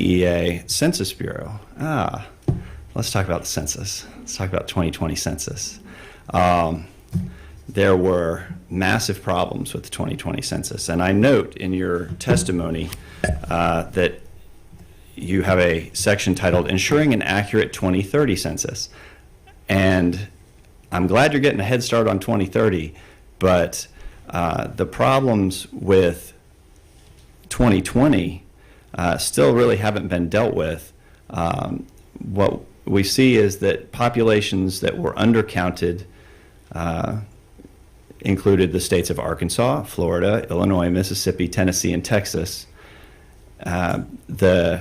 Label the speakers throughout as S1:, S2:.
S1: DEA Census Bureau. Let's talk about the census. Let's talk about 2020 census. There were massive problems with the 2020 census, and I note in your testimony that you have a section titled Ensuring an Accurate 2030 Census. And I'm glad you're getting a head start on 2030, but the problems with 2020 still really haven't been dealt with. What we see is that populations that were undercounted included the states of Arkansas, Florida, Illinois, Mississippi, Tennessee, and Texas. The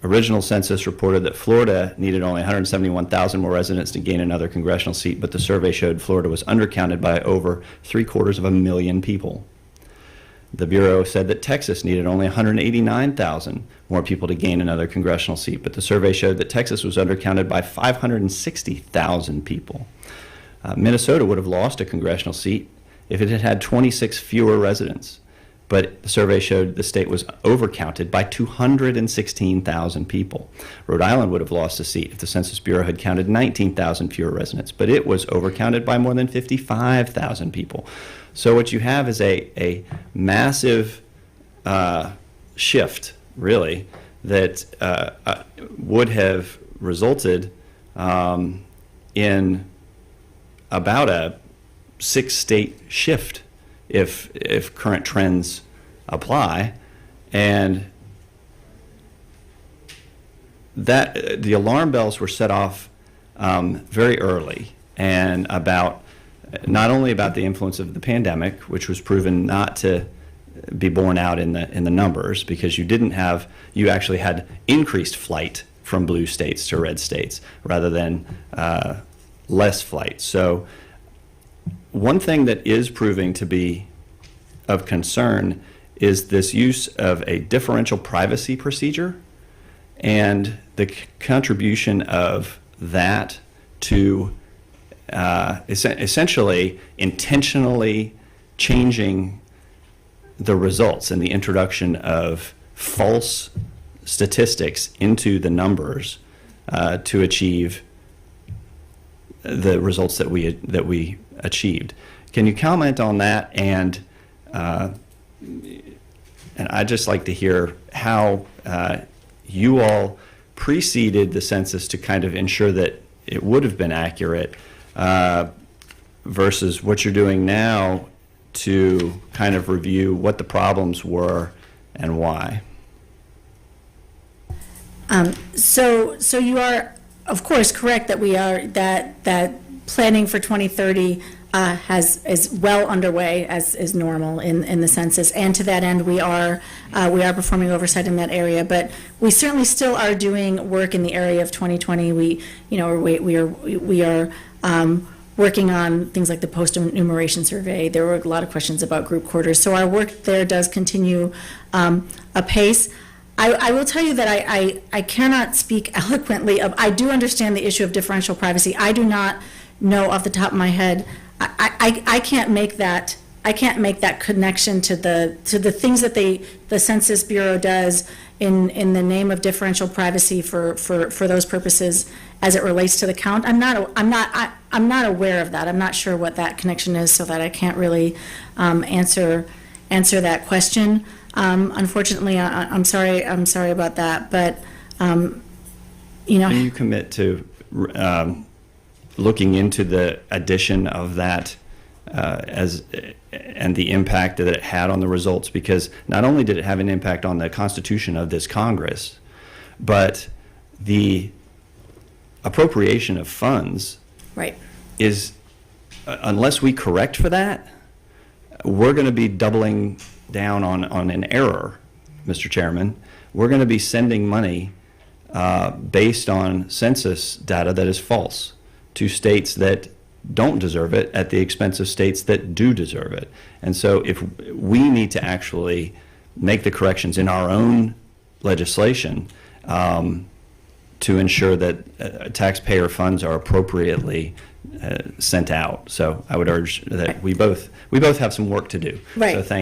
S1: original census reported that Florida needed only 171,000 more residents to gain another congressional seat, but the survey showed Florida was undercounted by over 750,000 people. The Bureau said that Texas needed only 189,000 more people to gain another congressional seat, but the survey showed that Texas was undercounted by 560,000 people. Minnesota would have lost a congressional seat if it had had 26 fewer residents, but the survey showed the state was overcounted by 216,000 people. Rhode Island would have lost a seat if the Census Bureau had counted 19,000 fewer residents, but it was overcounted by more than 55,000 people. So what you have is a massive shift, really, that would have resulted in about a 6-state shift if current trends apply, and that the alarm bells were set off very early, and not only about the influence of the pandemic, which was proven not to be borne out in the numbers, because you actually had increased flight from blue states to red states rather than less flight. So one thing that is proving to be of concern is this use of a differential privacy procedure and the contribution of that to essentially intentionally changing the results and the introduction of false statistics into the numbers to achieve the results that we achieved. Can you comment on that? And I'd just like to hear how you all preceded the census to kind of ensure that it would have been accurate versus what you're doing now to kind of review what the problems were and why.
S2: So you are, of course, correct that we are that planning for 2030 is well underway as is normal in the census, and to that end we are performing oversight in that area. But we certainly still are doing work in the area of 2020. We are working on things like the post-enumeration survey. There were a lot of questions about group quarters, so our work there does continue apace. I will tell you that I cannot speak eloquently of. I do understand the issue of differential privacy. I do not know off the top of my head. I can't make that. I can't make that connection to the things that the Census Bureau does in the name of differential privacy for those purposes as it relates to the count. I'm not aware of that. I'm not sure what that connection is, so that I can't really answer that question. Unfortunately, I'm sorry about that, but
S1: Can you commit to looking into the addition of that and the impact that it had on the results? Because not only did it have an impact on the Constitution of this Congress, but the appropriation of funds is, unless we correct for that, we're going to be doubling down on an error, Mr. Chairman. We're going to be sending money based on census data that is false to states that don't deserve it at the expense of states that do deserve it. And so if we need to actually make the corrections in our own legislation to ensure that taxpayer funds are appropriately sent out. So I would urge that we both have some work to do.
S2: Right.
S1: So thank